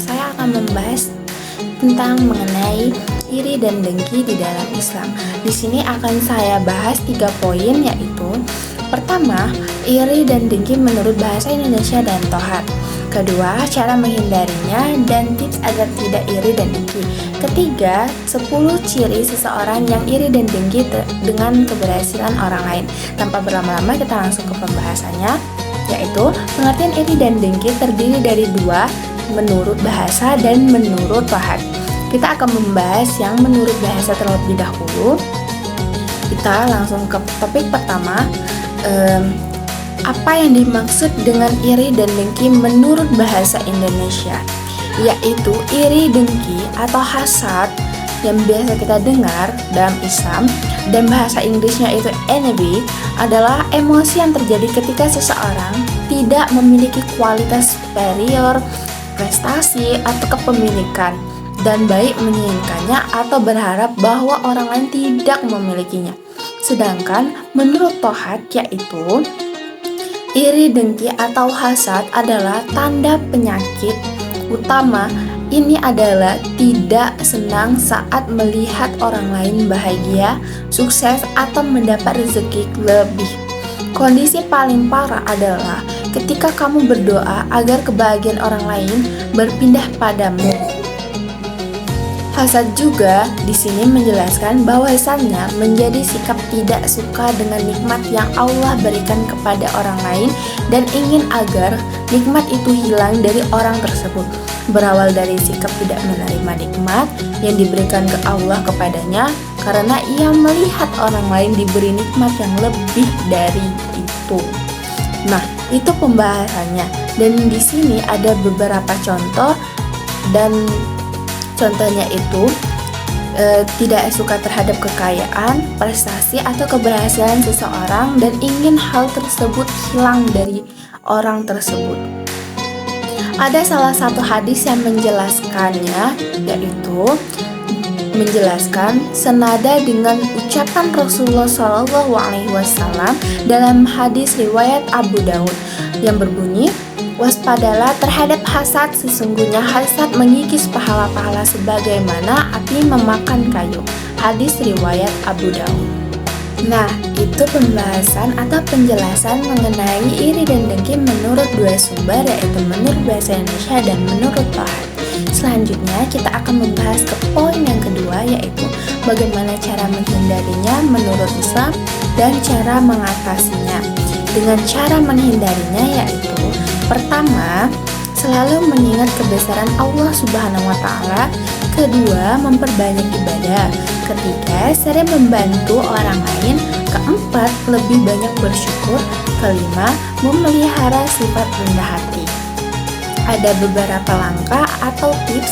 saya akan membahas tentang mengenai iri dan dengki di dalam Islam. Di sini akan saya bahas 3 poin, yaitu pertama, iri dan dengki menurut bahasa Indonesia dan Tohat. Kedua, cara menghindarinya dan tips agar tidak iri dan dengki. Ketiga, 10 ciri seseorang yang iri dan dengki dengan keberhasilan orang lain. Tanpa berlama-lama, kita langsung ke pembahasannya, yaitu pengertian iri dan dengki terdiri dari 2, menurut bahasa dan menurut Tohat. Kita akan membahas yang menurut bahasa terlebih dahulu. Kita langsung ke topik pertama. Apa yang dimaksud dengan iri dan dengki menurut bahasa Indonesia? Yaitu iri dengki atau hasad yang biasa kita dengar dalam Islam, dan bahasa Inggrisnya itu envy, adalah emosi yang terjadi ketika seseorang tidak memiliki kualitas superior, prestasi, atau kepemilikan, dan baik menginginkannya atau berharap bahwa orang lain tidak memilikinya. Sedangkan menurut Tohat, yaitu iri dengki atau hasad adalah tanda penyakit utama. Ini adalah tidak senang saat melihat orang lain bahagia, sukses, atau mendapat rezeki lebih. Kondisi paling parah adalah ketika kamu berdoa agar kebahagiaan orang lain berpindah padamu. Hasad juga di sini menjelaskan bahwasannya menjadi sikap tidak suka dengan nikmat yang Allah berikan kepada orang lain dan ingin agar nikmat itu hilang dari orang tersebut. Berawal dari sikap tidak menerima nikmat yang diberikan ke Allah kepadanya karena ia melihat orang lain diberi nikmat yang lebih dari itu. Nah, itu pembahasannya. Dan di sini ada beberapa contoh, dan contohnya itu tidak suka terhadap kekayaan, prestasi, atau keberhasilan seseorang dan ingin hal tersebut hilang dari orang tersebut. Ada salah satu hadis yang menjelaskannya, yaitu menjelaskan senada dengan ucapan Rasulullah SAW dalam hadis riwayat Abu Daud yang berbunyi, "Waspadalah terhadap hasad, sesungguhnya hasad mengikis pahala-pahala sebagaimana api memakan kayu." Hadis riwayat Abu Daud. Nah, itu pembahasan atau penjelasan mengenai iri dan dengki menurut 2 sumber, yaitu menurut bahasa Indonesia dan menurut Tohat. Selanjutnya kita akan membahas ke poin yang kedua, yaitu bagaimana cara menghindarinya menurut Islam dan cara mengatasinya. Dengan cara menghindarinya yaitu pertama, selalu mengingat kebesaran Allah Subhanahu wa Ta'ala. Kedua, memperbanyak ibadah. Ketiga, sering membantu orang lain. Keempat, lebih banyak bersyukur. Kelima, memelihara sifat rendah hati. Ada beberapa langkah atau tips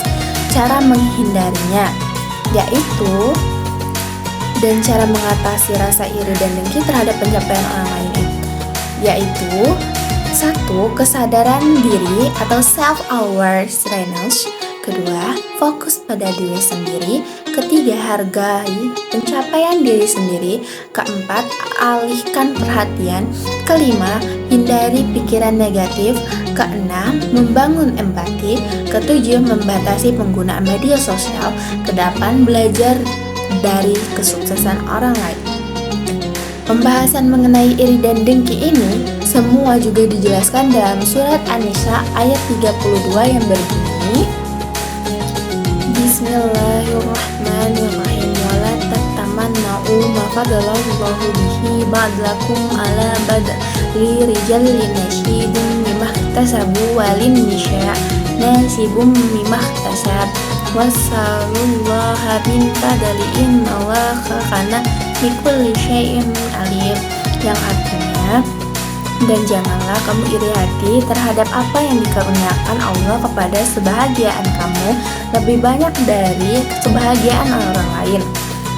cara menghindarinya, yaitu dan cara mengatasi rasa iri dan dengki terhadap pencapaian orang lain, yaitu 1. Kesadaran diri atau self-awareness. Kedua, fokus pada diri sendiri. Ketiga, hargai pencapaian diri sendiri. Keempat, alihkan perhatian. Kelima, hindari pikiran negatif. Keenam, membangun empati. Ketujuh, membatasi penggunaan media sosial. Kedelapan, belajar dari kesuksesan orang lain. Pembahasan mengenai iri dan dengki ini semua juga dijelaskan dalam surat An-Nisa ayat 32 yang berbunyi, Bismillahirrahmanirrahim, wala tatamanna'u ma fadalallahu bihi ba'dakum ala badli rijali nasibum mimah tasabu walin nisya nasibum mimah tasab wassalullaha min fadli innallaha kana bikulli syai'in alim, yang artinya, dan janganlah kamu iri hati terhadap apa yang dikaruniakan Allah kepada sebahagiaan kamu lebih banyak dari kebahagiaan orang lain,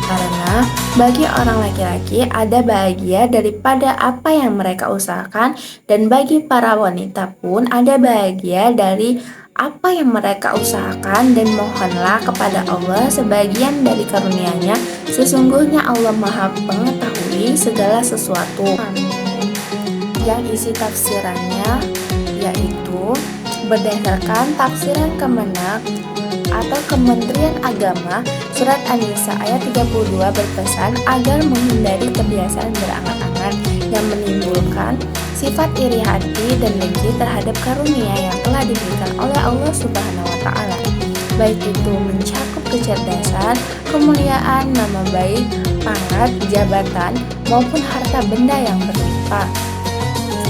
karena bagi orang laki-laki ada bahagia daripada apa yang mereka usahakan, dan bagi para wanita pun ada bahagia dari apa yang mereka usahakan, dan mohonlah kepada Allah sebagian dari karunia-Nya, sesungguhnya Allah Maha Mengetahui segala sesuatu. Yang isi tafsirannya yaitu Berdasarkan tafsiran Kemenak atau Kementerian Agama, surat An-Nisa ayat 32 berpesan agar menghindari kebiasaan berangan-angan yang menimbulkan sifat iri hati dan dengki terhadap karunia yang telah diberikan oleh Allah Subhanahu wa taala. Baik itu mencakup kecerdasan, kemuliaan, nama baik, pangkat, jabatan, maupun harta benda yang berlimpah.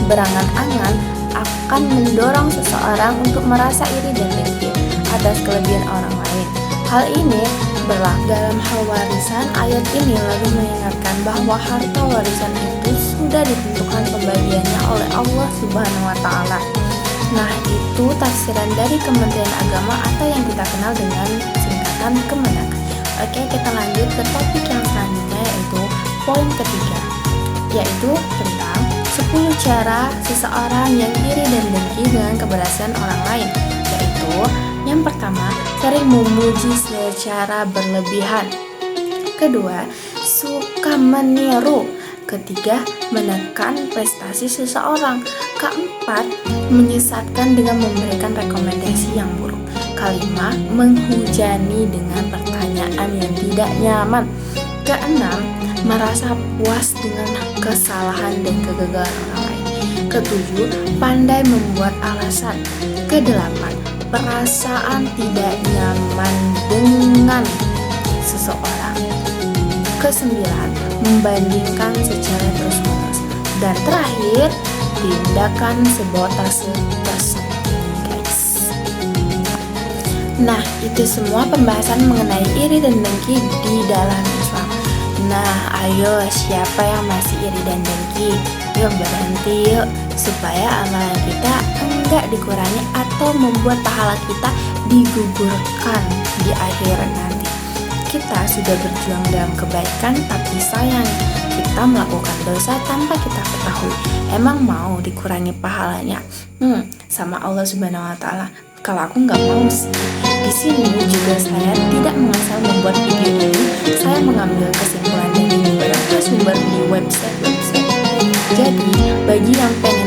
Berangan-angan akan mendorong seseorang untuk merasa iri dan dengki atas kelebihan orang lain. Hal ini berlaku dalam hal warisan. Ayat ini lalu mengingatkan bahwa harta warisan itu sudah ditentukan pembagiannya oleh Allah Subhanahu wa taala. Nah, itu tafsiran dari Kementerian Agama atau yang kita kenal dengan singkatan Kemenak. Oke, kita lanjut ke topik yang selanjutnya, yaitu poin ketiga, yaitu tentang 10 cara seseorang yang iri dan dengki dengan keberhasilan orang lain. Yaitu yang pertama, sering memuji secara berlebihan. Kedua, suka meniru. Ketiga, menekan prestasi seseorang. Keempat, menyesatkan dengan memberikan rekomendasi yang buruk. Kelima, menghujani dengan pertanyaan yang tidak nyaman. Keenam, merasa puas dengan kesalahan dan kegagalan orang lain. Ketujuh, pandai membuat alasan. Kedelapan, perasaan tidak nyaman dengan seseorang. Kesembilan, membandingkan secara terus-menerus. Dan terakhir, tindakan sabotase tersebut, guys. Nah, itu semua pembahasan mengenai iri dan dengki di dalam Islam. Nah, ayo siapa yang masih iri dan dengki? Yuk berhenti yuk, supaya amalan kita enggak dikurangi atau membuat pahala kita digugurkan di akhirat nanti. Kita sudah berjuang dalam kebaikan, tapi sayang kita melakukan dosa tanpa kita ketahui. Emang mau dikurangi pahalanya? Sama Allah Subhanahu wa taala. Kalau aku nggak mau sih. Di sini juga saya tidak mengasal membuat video ini. Saya mengambil kesimpulan dari beberapa sumber di website. Jadi, bagi yang pengen